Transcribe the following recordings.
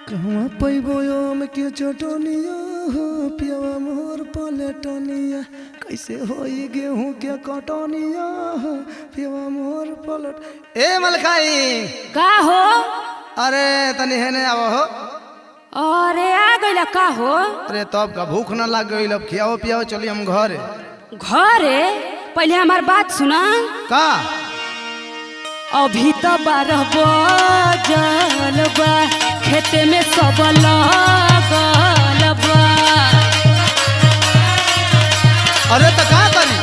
कहवा पैबो आम के चटनिया हो पियावा मोर पलटनिया कैसे होई गेहूं के कटनिया हो पियावा मोर पलट। ए मलखाई का हो? अरे तनी हेने आवो हो। अरे आ गइला का हो? अरे तब का भूख ना लाग गइल, अब खियाओ पियाओ चली हम घरे। घरे? पहले हमार बात सुना। का अभी तो 12 बजल बा, खेते में सब लगल बा। अरे तो का करी?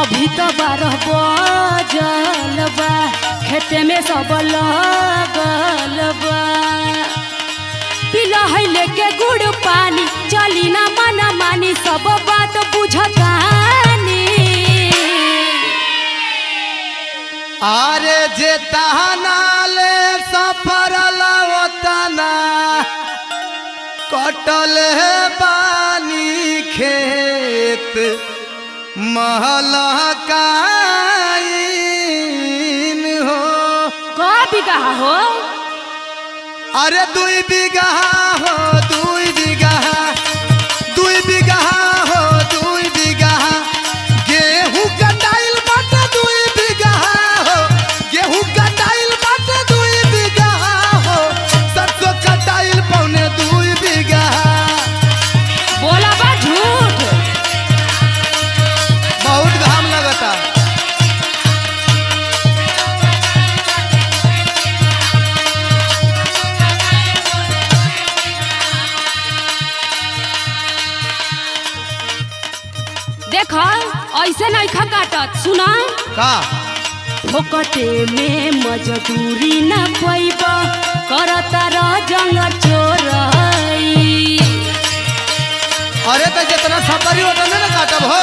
अभी तो 12 बजल बा, खेते में सब लगल बा। पिला है लेके गुड़ पानी, चली ना मना मानी, सब बात बुझतानी। अरे जे तहनाले सफर लवतना कटल है पानी खेत महलकाइन हो। का बिगहा हो? अरे 2 बीघा हो 2 बीघा 2 बीघा हो 2 बीघा गेहूं कटाइल बाटे 2 बीघा हो गेहूं कटाइल बाटे 2 बीघा हो सरसों कटाइल पौने 2 बीघा। बोला बा झूठ। बहुत घाम लगता। देखा ऐसे नहीं खा काटत, सुना। का फोकटे में मजदूरी न पैब, करता रह जंग चोरई। अरे तो जितना सफरी होता ना काटब हो।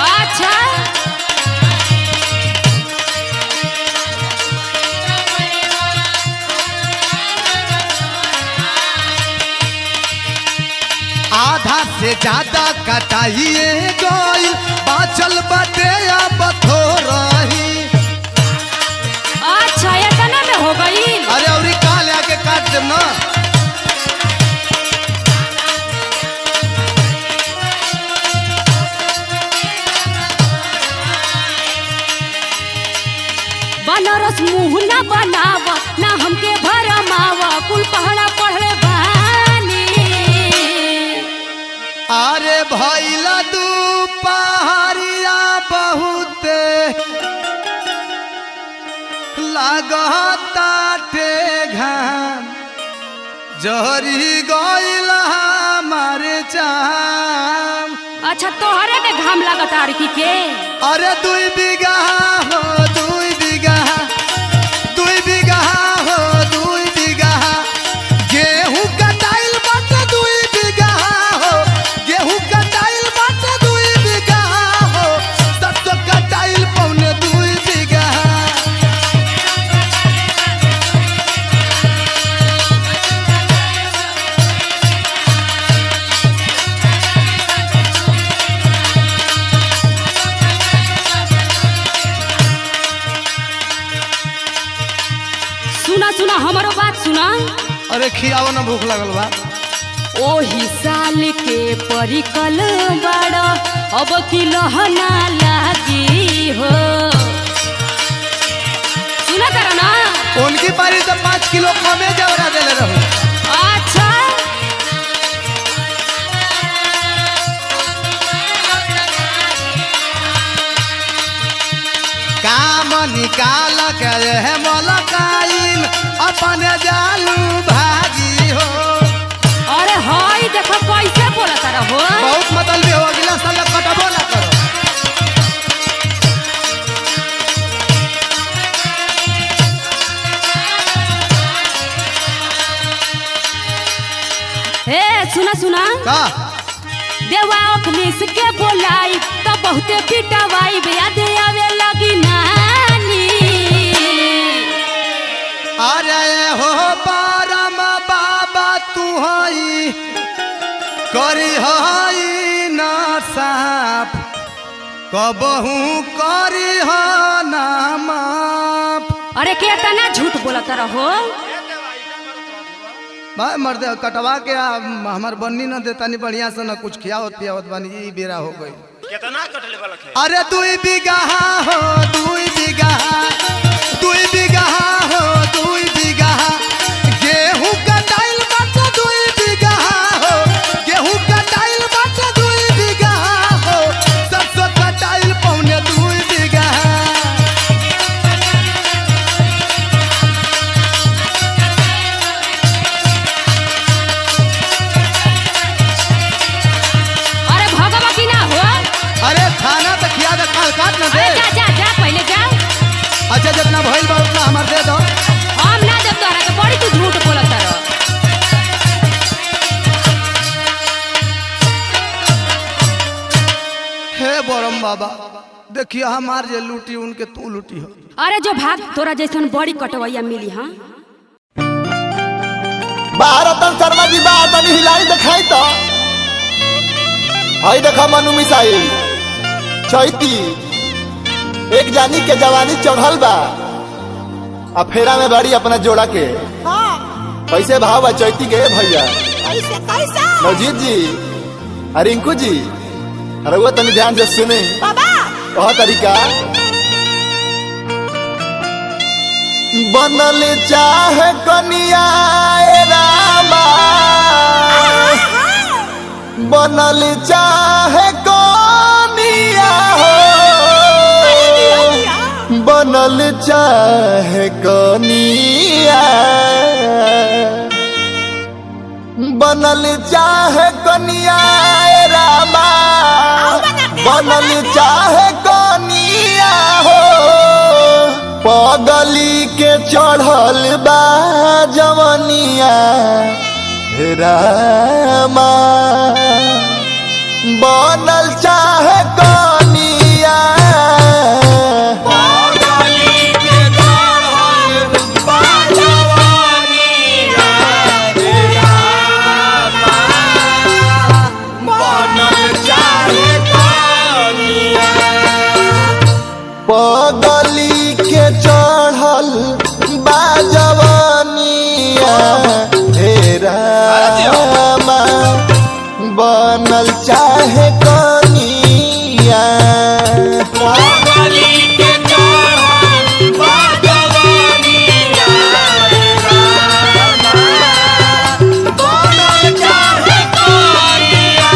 अच्छा आधा से ज्यादा कटाइए गइल बाचल बटे अब थोरही। अच्छा इतना में हो गई। अरे औरी काल आके काट देम ना। बनारस मुँह न बनाव, ना हमके भरमाव, कुल पहड़ा पढ़ले बानी। अरे भइला दुपहरिया बहुते लागताटे घाम जहरी गइल हमारे चाम। अच्छा तोहरे के घाम लागत आरकी के? अरे 2 बीघा हो 2 बीघा 2 बीघा हो 2 बीघा गेहूं कटाइल बाटे 2 बीघा हो गेहूं कटाइल बाटे 2 बीघा हो सरसों कटाइल पौने 2 बीघा। सुना सुना हमारो बात सुना। अरे खियाओ ना भूख लगल बा। ओही साल के परिकल बड़ा, अब की लहना लागी हो। सुना करो ना। उनकी पारी से 5 किलो कमे जवरा देले रहू। अच्छा काम निकाल के है मलकाइन अपने जालू भागी हो। अरे हाय देखो कैसे बोलत रहो। बहुत मतलबी हो, अगला साल कटबो ना करो। हे सुना सुना। का देवा अखनीस के बोलाई तो बहुते पिटवाई याद आवे लगी नानी। अरे हो परम बाबा तू हई कर करी हई ना साफ कबहू करी ह ना माफ। अरे के तना झूठ बोलत रहो। भाई मर्द कटवा के हमार बन्नी न देता नहीं बढ़िया से न कुछ खियावत पियावत बानी ई बेरा हो गई। कितना कटले वाला है? अरे 2 बीघा हो 2 बीघा 2 बीघा हो 2 बीघा गेहूं कटाइल बाटे 2 बीघा हो गेहूं कटाइल बाटे 2 बीघा हो सरसों कटाइल पौने 2 बीघा। अरे भगवा की ना हो। अरे खाना तो खिया दे काट न दे। अरे जा जा जा पहले जा। अच्छा जितना भइल बा उतना हमार दे दो। हम ना देब तोरा के बड़ी तू झूठ बोलत रहो। हे बरम बाबा देखिए हमार जे लूटी उनके तू लूटी हो। अरे जो भाग तोरा जैसन बड़ी कटवैया मिली हाँ। भारतन शर्मा जी बात तनी हिलाई दिखाई तो हई देखा मनु मिसाइल चैती एक जानी के जवानी चढ़ल बा आ फेरा में बड़ी अपना जोड़ा के कैसे भाव बा चैती के भैया मजीद जी रिंकू जी अरे वो तनी ध्यान से सुने कहा तरीका बनल चाहे कनिया ए रामा बनल चाहे कनिया हो बनल चाहे कनिया बनल चाहे कनिया ए रामा बनल चाहे कनिया हो पगली के चढ़ल बा जवनिया हे रामा बनल चाहे कनिया पगली के चढ़ल बा जवनिया हे रामा बनल चाहे कनिया पगली के चढ़ल बा जवनिया हे रामा बनल चाहे कनिया पगली के चढ़ल बा जवनिया हे रामा बनल चाहे कनिया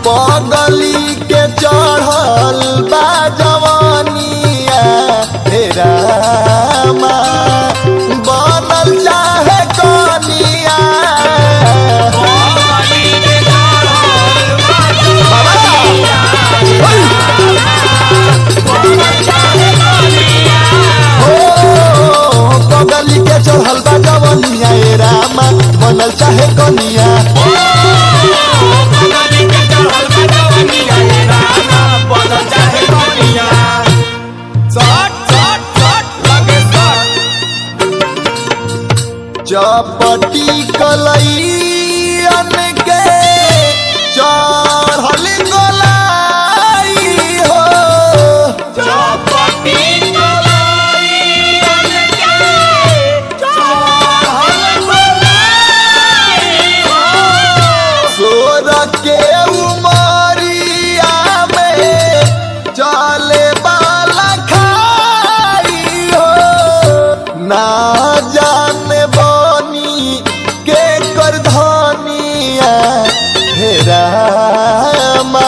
पगली के चढ़ल बा जवनिया हे रामा बनल चाहे कनिया पगली के चढ़ल बा जवनिया हे रामा बनल चाहे कनिया चपटी कलैयन के चढ़ल गोलाई हो चपटी कलैयन के चढ़ल गोलाई हो सोर के उमरिया में चले बाला खाई हो ना जाने के कर धनिया हे रामा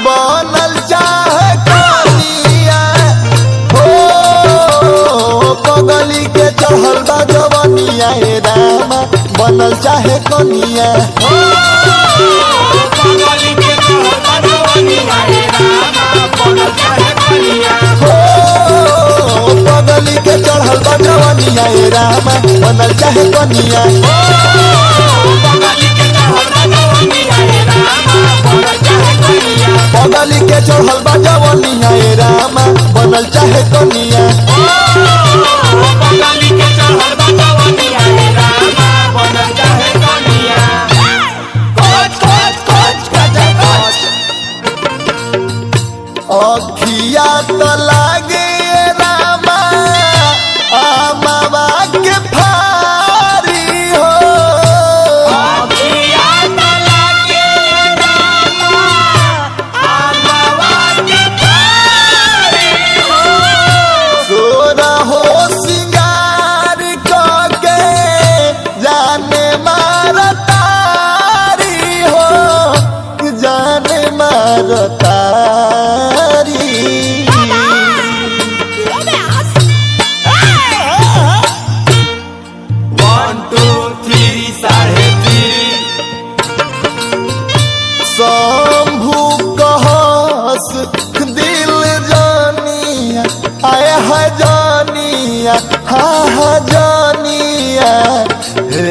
बनल चाहे कनिया हो पगली के चढ़ल बा जवनिया हे रामा बनल चाहे कनिया पगली के चढ़ल बा जवनिया हे रामा बनल चाहे कनिया पगली के चढ़ल बा जवनिया हे रामा बनल चाहे कनिया पगली के चढ़ल बा जवनिया हे रामा बनल चाहे कनिया पगली के चढ़ल बा जवनिया हे रामा बनल चाहे कनिया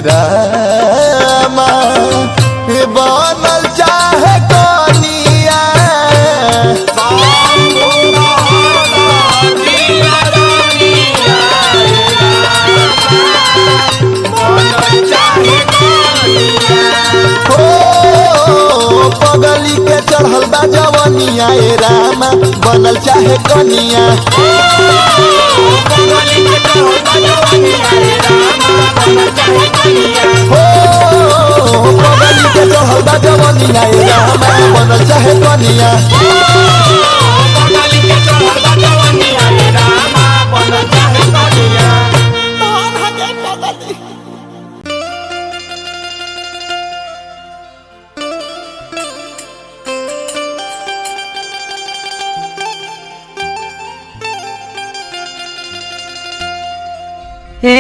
रामा बनल चाहे कनिया हो पगली के चढ़ल बा जवनिया ए रामा बनल चाहे कनिया हो पगली के चढ़ल बा जवनिया ए रामा बनल चाहे कनिया हे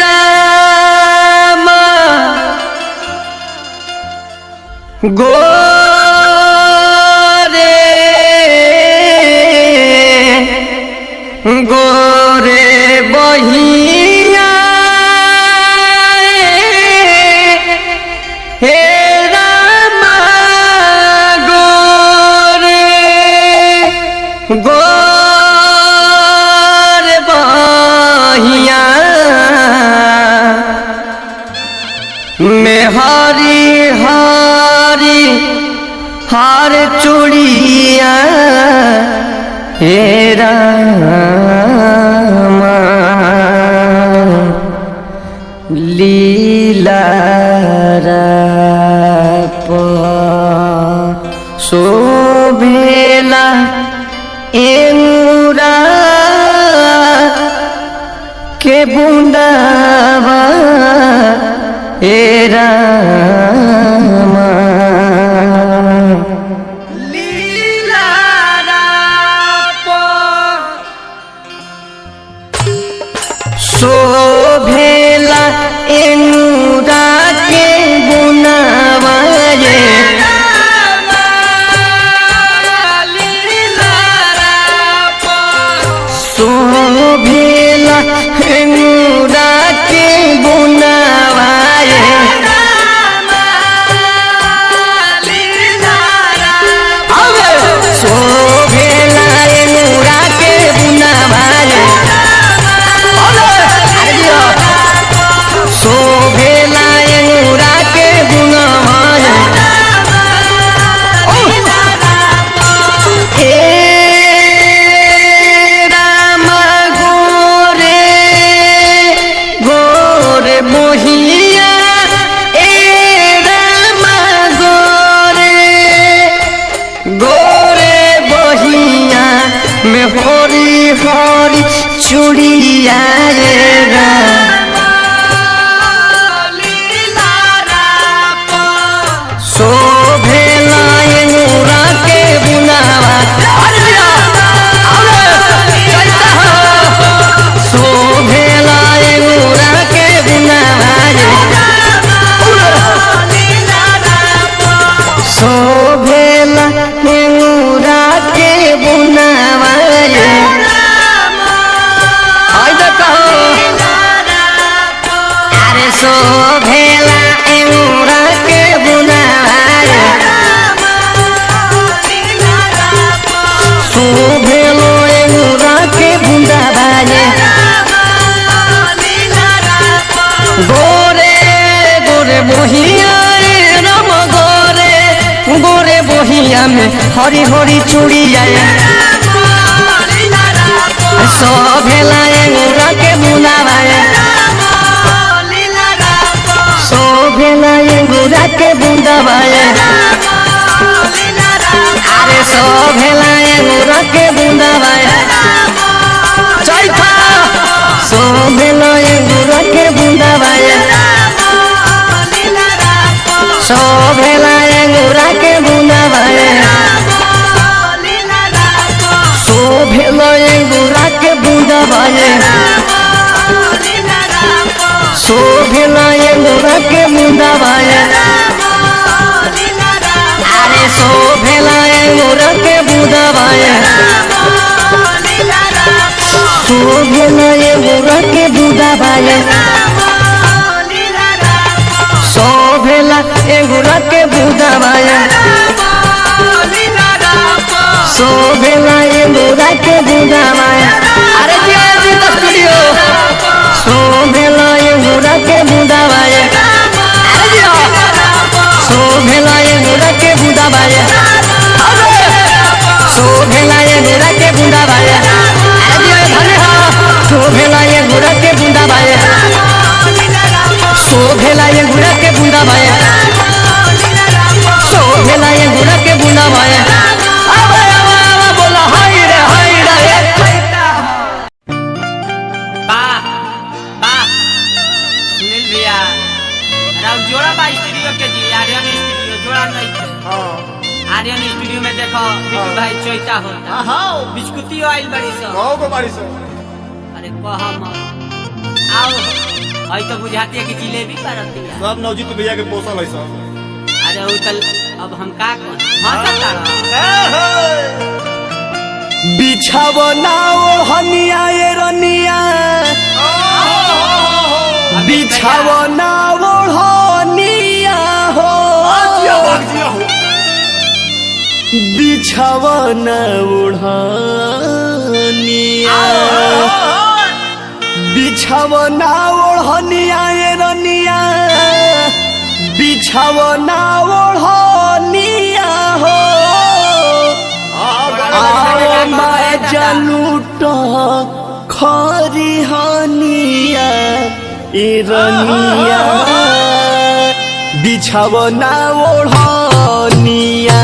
राम गोरे गोरे बहिया हे राम गोरे गोरे बहिया में हरी हरी हार चूड़िया हे रामा लीला शोभेला एंगुरा के बूंदावा हे रामा लीला शोभेला एंगुरा के बुनावा ये शोभेला एंगुरा के बुनावा ये शोभेला एंगुरा के बुनावा ये शोभेला एंगुरा के बुनावा ये हे राम गोरे गोरे मोहिया ए राम गोरे गोरे बहिया में हरी हरी चूड़िया रे शोभेला एंगुरा के बुनावा शोभेला एंगुरा के बुनावा शोभेला एंगुरा के बुनावा अरे शोभेला एंगुरा के बुनावा शोभेलो एंगुरा के बुनावा गोरे गोरे बोहिया राम गोरे गोरे बोहिया में हरी हरी चूड़िया शोभेला एंगुरा के बुनावा शोभेला एंगुरा के बुनावा अरे शोभेला एंगुरा के बुनावा चैथा शोभेला एंगुरा के बुनावा शोभेला एंगुरा के बुनावा शोभेला एंगुरा के बुनावा शोभेला एंगुरा के बुनावा अरे शोभेला एंगुरा के बुनावा शोभेला एंगुरा के बुनावा शोभेला अंगूरा के बुदावा अरे जी स्टूडियो शोभेला अंगूरा के बुदावा अरे जी शोभेला अंगूरा के बुदावा शोभेला अंगूरा के बुदावा अरे जी भले हो शोभेला अंगूरा के बुदावा शोभेला अंगूरा के बुदावा शोभेला अंगूरा के बुदावा सुनील भैया राउर जोड़ा बा स्टूडियो के जी आर्यन स्टूडियो जोड़ा नहीं थे आर्यन स्टूडियो में देखो बिट्टू भाई चोइता होता बिस्कुटी आइल बड़ी सो अरे कहम आओ हई तो बुझाती है कि जिलेबी करती है सब नवजीत भैया के पोसल है सब। अरे वो तल अब हम का कौन हंसता बिछावना ओढ़निया ये रनिया बिछावना ओढ़निया हो बिछावना ओढ़निया बिछावना ओढ़निया ये रनिया बिछावना ओढ़निया हो जलूट खरिहनिया इरनिया बिछावना ओढ़निया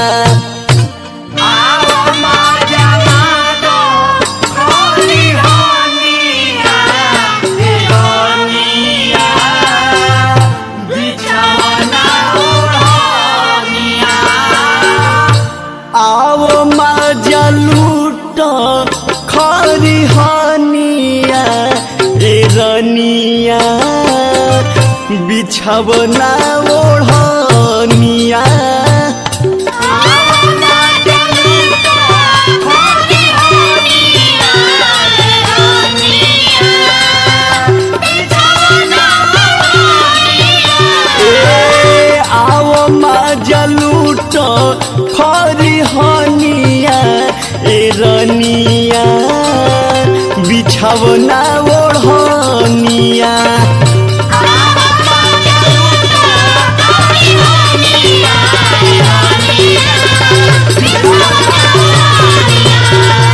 खरिहनिया रनिया बिछावना ओढ़निया आओ मजलूट खरिहनिया रनिया बिछावना ओढ़निया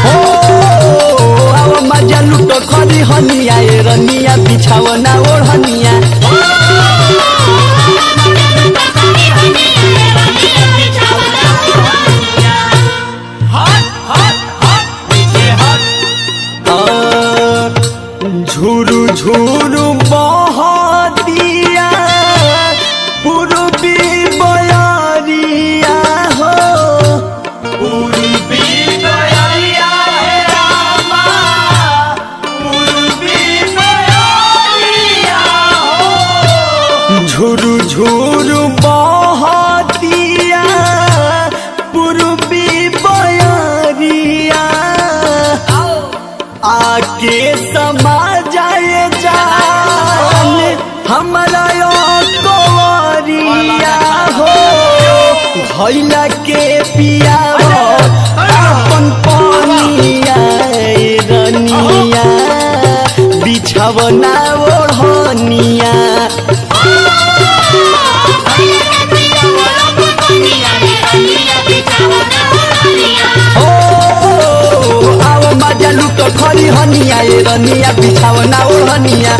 हो अब मजा लूट खरिहनिया रनिया बिछावना ओढ़निया झुरु झुरु बहतिया पूर्वी बयरिया हो पूर्वी बयरिया हे रामा पूर्वी बयरिया हो झुरु झुरु बहतिया पूर्वी बयरिया आके समा जाए जान हमारा कोवरिया हो भैला के पिया अपन पानिया रनिया बिछावना ओढ़निया मजा लूट खरिहनिया रनिया बिछावना ओढ़निया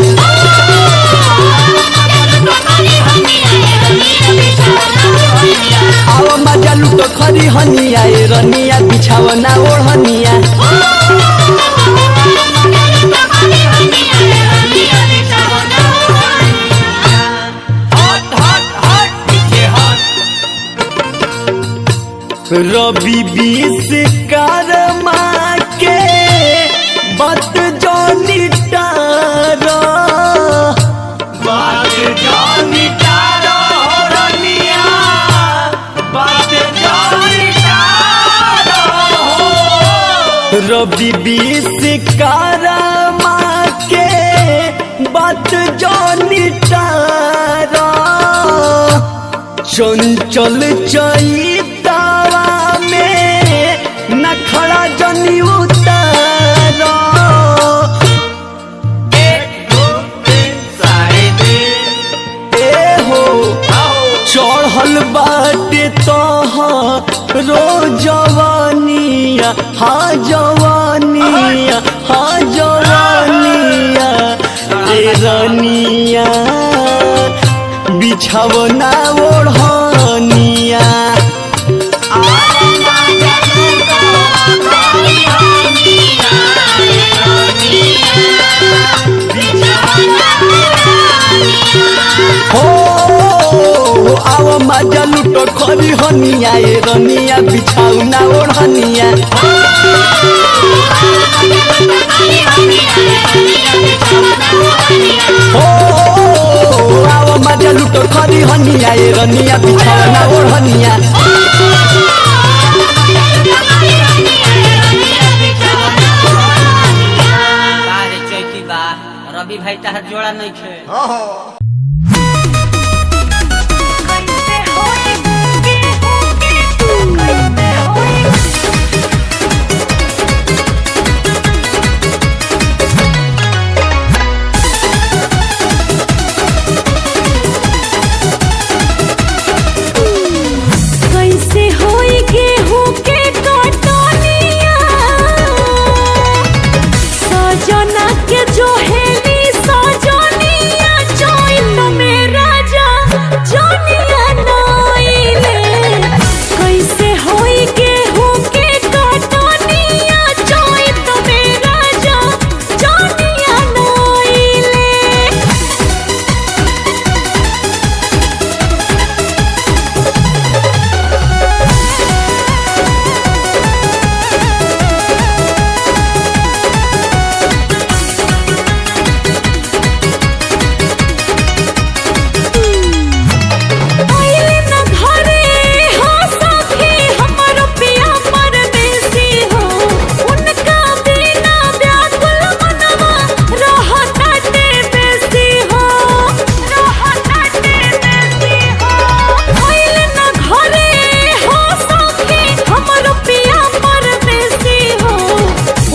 आओ मजा लूट खरिहनिया रनिया बिछावना ओढ़निया रवि बीस करमा के बात जानी तारा बात जानी तारा हो रनिया बात जानी तारा हो रवि बीस करमा के बात जानी तारा चंचल चैतावा में नख हाँ जवानिया हाँ जवानिया ए रनिया बिछवना ओढ़निया हो आव मजा लुटो खरी हनिया ए रनिया बिछाउना ओढ़निया हो आव मजा लुटो खरी हनिया ए रनिया बिछाउना ओढ़निया अरे चैती बा रवि भाई तहर जोड़ा नहीं खे कैसे होई गेहूं के कटनिया सजना के जो हेली सजनिया चैत में राजा जनिया नइले कैसे होई गेहूं के कटनिया चैत में राजा जनिया नइले आइले न घरे हो सखी हमर पिया परदेसी हो उनका बिना व्याकुल मनवा रहताटे बेसी हो आइले न घरे हो सखी हमर पिया परदेसी हो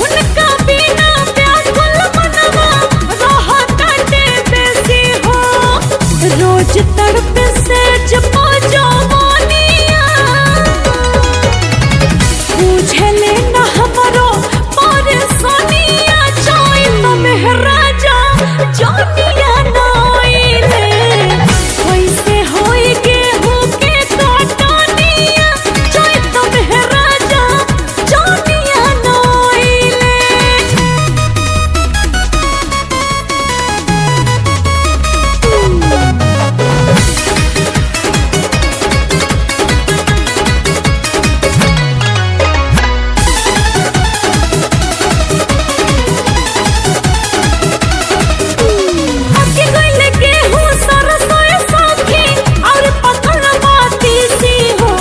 उनका बिना व्याकुल मनवा रहताटे बेसी हो रोज तड़प से जपो जवानिया बुझले न हमरो परेशानिया चैत में राजा जनिया नइले कैसे होई गेहूं के कटनिया चैत में राजा जनिया नइले आके गइले गेहूं सरसों सखी और पकड़ बाती सी हो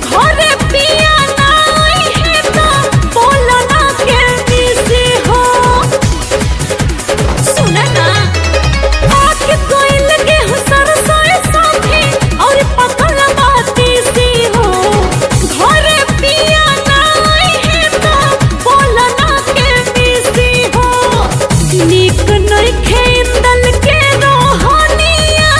घरे पिया नाई है तो बोलना के मिसी हो सुना ना आके गइले गेहूं सरसों सखी और पकड़ बाती सी हो घरे पिया नाई है तो बोलना के मिसी हो नीक नइखे इंदल के रोहनिया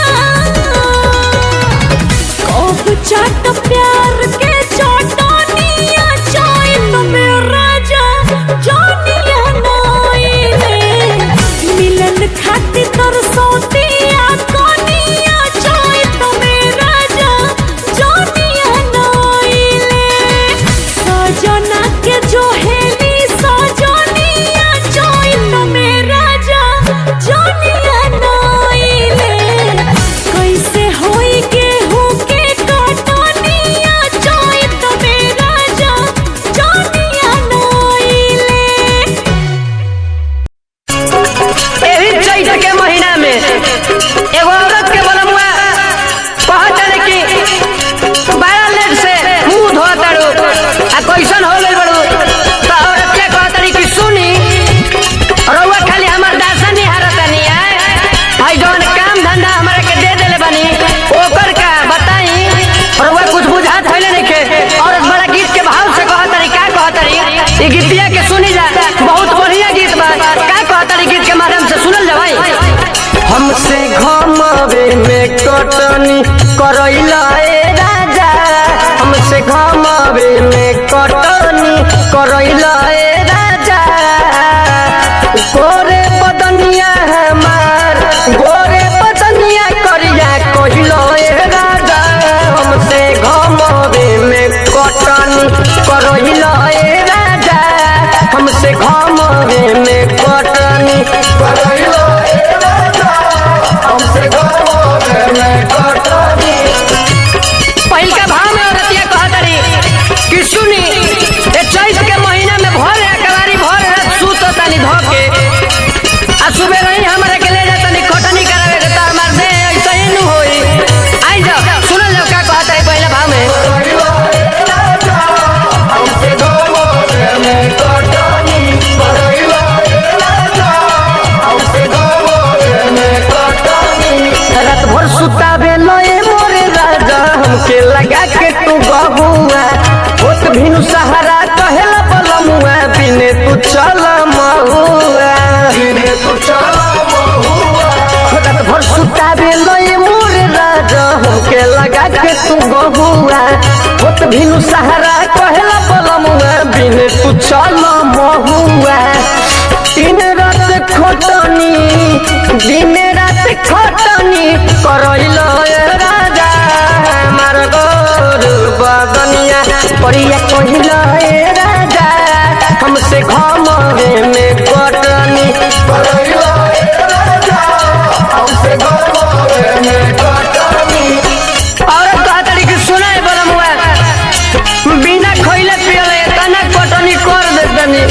कब चाट प्यार के चटनिया चैत में राजा जनिया नइले मिलन खातिर तरसोतिया कनिया चैत में राजा जनिया नइले सजना के जो हेली सजनिया चैत में राजा जनिया नइले कैसे होई गेहूं के कटनिया चैत में राजा जनिया नइले एही चैत के महीना में एगो औरत के बोलमुआ कहत कि बड़ा लेट से मुंह धोत तारू आ कैसन हो गइल बड़ू तो औरत के कहत कि सुनी रउआ खाली हमर दासा नहीं हारतनी है जौन काम धंधा हमरा के दे देले बनी ओकर का बताई रउआ कुछ बुझात होइले नइखे औरत बड़ा गीत के भाव से कहत का कहत ई गीतिया के सुनी जा बहुत बढ़िया गीत बा का कहत गीत के माध्यम से सुनल जा भाई हमसे घमवे में कटनी करैला ए राजा हमसे हमसे घमावे में कटनी करैला ए राजा गोरे बदनिया हमार गोरे बदनिया करिया कहिलो ए राजा हमसे घमावे में कटनी करैला ए राजा हमसे घमावे में कटनी करैला ए राजा हमसे घमावे में कटनी। पहिल का भाव में औरतिया कहतरी कि सुनी ए चैत के महीना में भर एकबारी भर रात सूत तनी धके आ सुबह रही हमरा के ले जा तनी कटनी करावे के त हमार दे ऐसा ही न होई। आई जा सुन लो का कहतरी पहिला भाव में हमसे घमावे में कटनी करैला ए राजा हमसे घमावे में कटनी रात भर सुतावे लोए मोरे राजा हमके लगा के तू बहुआ होत भिनु सहारा कहेला बलमुआ बिने तू चल महुआ बिने तू चल महुआ रात भर सुतावे लोए मोरे राजा हमके लगा के तू बहुआ होत भिनु सहारा कहेला बलमुआ बिने तू चल महुआ दिन रात खटनी दिन रात खटनी करैला ए राजा हमार गोर बदनिया परिया कहिला ए राजा हमसे घमावे में कटनी करैला ए राजा हमसे घमावे में कटनी। और कहतरी कि सुनाए बलमुआ बिना खइले पियले तना कटनी कर देतनी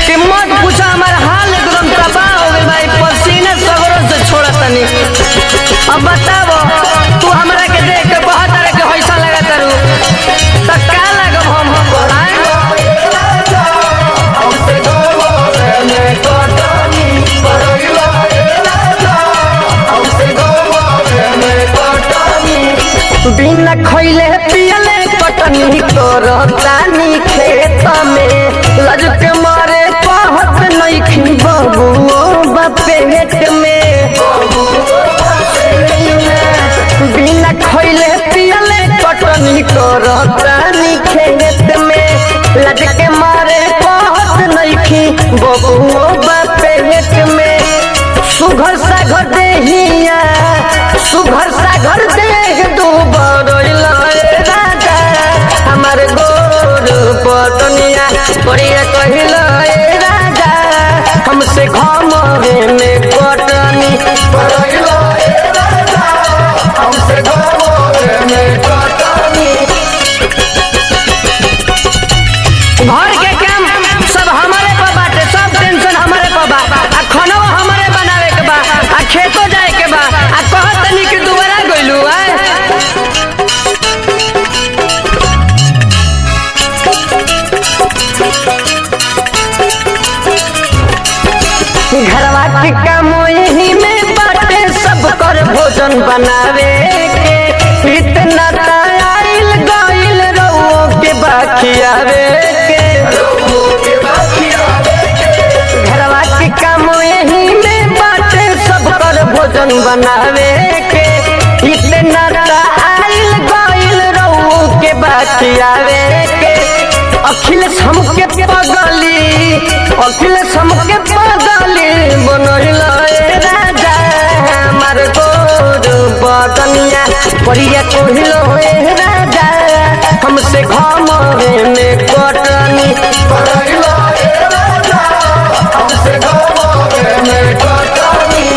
कि मत पूछा हमार हाल एकदम तबाह हो गइल भाई पसीना सगरों से छोड़तनी। अब बताओ तू हमरा के देख के बहुत तरह के पैसा लगा करू त का लागब हम हमसे घमावे में कटनी करैला ए राजा हमसे घमावे में कटनी बिना खइले पियले कटनी करतानी खेत में लज के मारे कहत नइखी बबुओ बापेट में बिना खइले पियले कटनी करतानी खेत में लज के मारे कहत नइखी बबुओ बापेट में सुघर सागर देहिया सुघर सागर देह डूबरैला ए राजा हमार गोर बदनिया परिया कहिला ए राजा हमसे घमावे में कटनी करैला ए राजा हमसे घमावे में कटनी। घर के काम सब हमारे पर बाटे सब टेंशन हमारे पर बा आ खाना हमारे बनावे के बा आ खेतो जाए के बा आ कहत तनी कि दुबारा गइलू आए घरवा के काम यही में बाटे सब कर भोजन बनावे के इतना आइल गइल रहो के बाखियावे के घरवा के काम यही में बाटे सब कर भोजन बनावे के इतना आइल गइल रहो के बाखियावे के अखिलेश हमके पगली बनैला ए राजा हमार गोर बदनिया परिया कहिलो ए राजा हमसे घमावे में कटनी करैला ए राजा हमसे घमावे में कटनी।